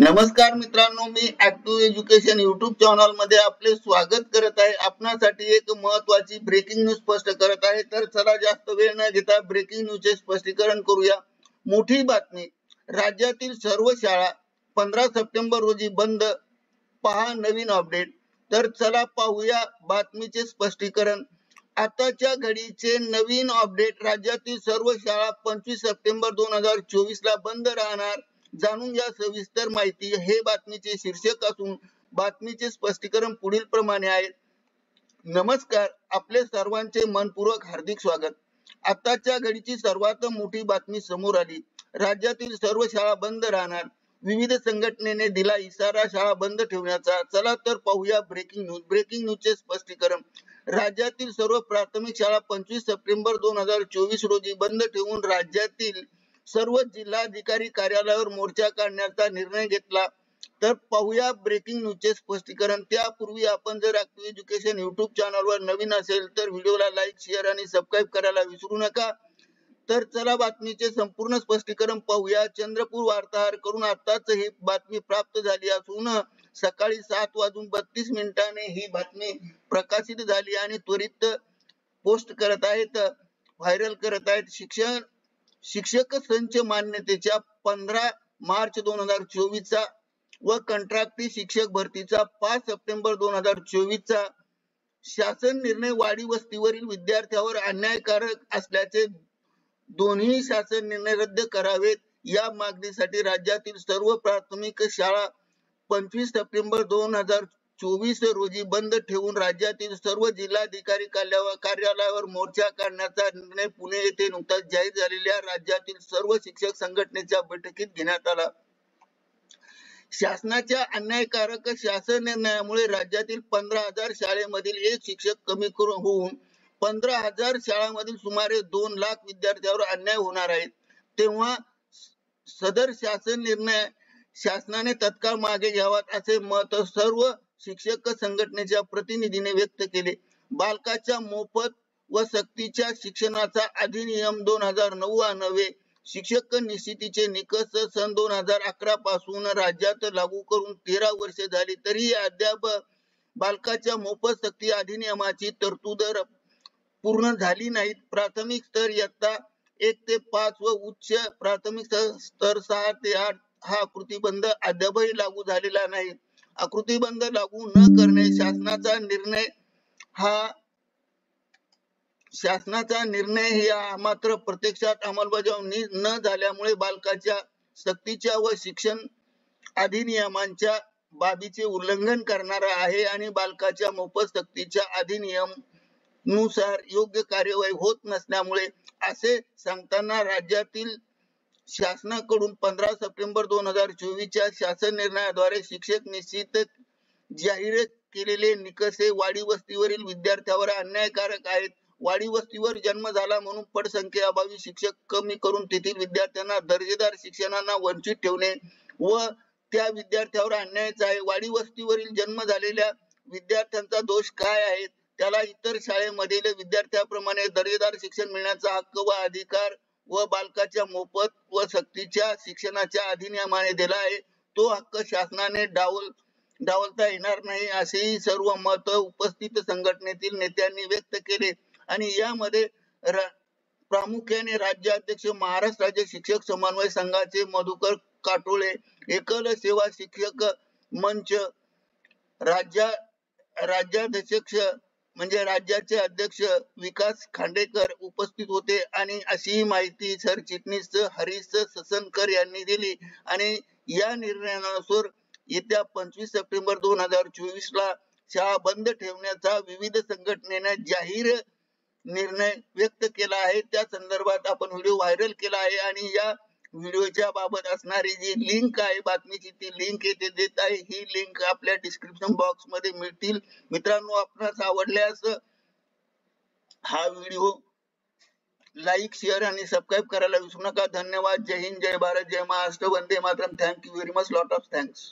नमस्कार मित्रांनो, मी active education YouTube channel मध्ये आपले स्वागत करत आहे। आपणासाठी एक महत्त्वाची ब्रेकिंग न्यूज स्पष्ट करत आहे। तर चला जास्त वेळ न घेता ब्रेकिंग न्यूजचे स्पष्टीकरण करूया। मोठी बातमी, राज्यातील सर्व शाळा 15 सप्टेंबर रोजी बंद, पहा नवीन अपडेट। तर चला पाहूया बातमीचे स्पष्टीकरण। आताच्या घडीचे नवीन अपडेट, राज्यातील सर्व शाळा 25 सप्टेंबर 2024 ला बंद राहणार। जाणून घ्या सविस्तर माहिती। हे बातमीचे शीर्षक असून बातमीचे स्पष्टीकरण पुढील प्रमाणे आहे। नमस्कार, आपले सर्वांचे मनपूर्वक हार्दिक स्वागत। आताच्या घडीची सर्वात मोठी बातमी समोर आली। राज्यातील सर्व शाळा बंद राहणार, विविध संघटनेने दिला इशारा शाळा बंद ठेवण्याचा। चला तर पाहूया ब्रेकिंग न्यूज। ब्रेकिंग न्यूजचे स्पष्टीकरण, राज्यातील सर्व प्राथमिक शाळा 25 सप्टेंबर 2024 रोजी बंद ठेवून राज्यातील सर्व जिल्हाधिकारी कार्यालयावर मोर्चा काढण्याचा निर्णय घेतला। तर पाहूया ब्रेकिंग न्यूजचे स्पष्टीकरण। त्यापूर्वी आपण जर ऍक्टिव्ह एज्युकेशन युट्यूब चॅनलवर नवीन असेल तर व्हिडिओला लाईक, शेअर आणि सबस्क्राईब करायला विसरू नका। तर चला बातमीचे संपूर्ण स्पष्टीकरण पाहूया। चंद्रपूर वार्ताहर कडून आताच ही बातमी प्राप्त झाली असून सकाळी 7:32 ही बातमी प्रकाशित झाली आणि त्वरित पोस्ट करत आहेत, व्हायरल करत आहेत। शिक्षक संच मान्यतेच्या 15 मार्च 2024 चा व कंत्राटी शिक्षक भरतीचा 5 सप्टेंबर 2024 चा शासन निर्णय वाडी वस्तीवरील विद्यार्थ्यांवर अन्यायकारक असल्याचे दोन्ही शासन निर्णय रद्द करावेत। या मागणीसाठी राज्यातील सर्व प्राथमिक शाळा 25 सप्टेंबर 2024 रोजी बंद ठेवून राज्यातील सर्व जिल्हाधिकारी कार्यालयावर मोर्चा काढण्याचा निर्णय पुणे येथे नुकताच जाहीर झालेल्या राज्यातील सर्व शिक्षक संघटनेच्या बैठकीत घेण्यात आला। शासनाच्या अन्यायकारक शासन निर्णयामुळे राज्यातील 15,000 शाळेमधील एक शिक्षक कमी होऊन 15,000 शाळांमधील सुमारे 2 लाख विद्यार्थ्यांवर अन्याय होणार आहे। तेव्हा सदर शासन निर्णय शासनाने तत्काळ मागे घ्यावा असे मत सर्व शिक्षक संघटनेच्या प्रतिनिधीने व्यक्त केले। बालकाच्या मोफत व सक्तीच्या शिक्षणाचा अधिनियम 2009 अन्वये शिक्षक निश्चितीचे निकष सन 2011 पासून राज्यात लागू करून 13 वर्षे झाली, तरी अद्याप बालकाच्या मोफत सक्ती अधिनियमाची तरतूद पूर्ण झाली नाही। प्राथमिक स्तर इयत्ता 1 ते 5 व उच्च प्राथमिक स्तर 6 ते 8 हा आकृतीबंध अद्यापही लागू झालेला नाही। आकृतीबंध लागू न करणे शासनाचा निर्णय मात्र प्रत्यक्षात अंमलबजावणी न झाल्यामुळे बालकाच्या सक्तीच्या व शिक्षण अधिनियमांच्या बाबीचे उल्लंघन करणारा आहे आणि बालकाच्या मोफत सक्तीच्या अधिनियम नुसार योग्य कार्यवाही होत नसल्यामुळे असे सांगताना राज्यातील शासनाकडून 15 सप्टेंबर 2024 च्या शासन निर्णयाद्वारे शिक्षक निश्चित जाहीर केलेले निकष वाडी वस्तीवरील विद्यार्थ्यांवर अन्यायकारक आहेत। वाडी वस्तीवर जन्म झाला म्हणून पटसंख्येअभावी शिक्षक कमी करून तेथील विद्यार्थ्यांना दर्जेदार शिक्षणाला वंचित ठेवणे व त्या विद्यार्थ्यांवर अन्यायच आहे। वाडी वस्तीवरील जन्म झालेल्या विद्यार्थ्यांचा दोष काय आहे? त्याला इतर शाळेमधील विद्यार्थ्यांप्रमाणे दर्जेदार शिक्षण मिळण्याचा हक्क व अधिकार व बालकाच्या मोफत व सक्तीच्या शिक्षणाच्या अधिनियमाने दिला आहे। तो हक्क शासनाने डावलता येणार नाही असेही सर्व मत उपस्थित संघटनेतील नेत्यांनी व्यक्त केले। आणि यामध्ये प्रामुख्याने राज्याध्यक्ष, महाराष्ट्र राज्य शिक्षक समन्वय संघाचे मधुकर काटोळे, एकल सेवा शिक्षक मंच राज्याध्यक्ष म्हणजे राज्याचे अध्यक्ष विकास खांडेकर उपस्थित होते आणि अशी माहिती सरचिटणीस हरीश ससनकर यांनी दिली। आणि या निर्णयानुसार येत्या 25 सप्टेंबर 2024 ला शाळा बंद ठेवण्याचा विविध संघटनेने जाहीर निर्णय व्यक्त केला आहे। त्या संदर्भात आपण व्हिडिओ व्हायरल केला आहे आणि या व्हिडिओच्या बाबत असणारी जी लिंक आहे बातमीची, ती लिंक येथे देत आहे। ही लिंक आपल्या डिस्क्रिप्शन बॉक्स मध्ये मिळतील। मित्रांनो, आपणास आवडल्यास हा व्हिडिओ लाईक, शेअर आणि सबस्क्राईब करायला विसरू नका। धन्यवाद। जय हिंद, जय भारत, जय महाराष्ट्र, वंदे मातरम। Thank you very much, lot of thanks.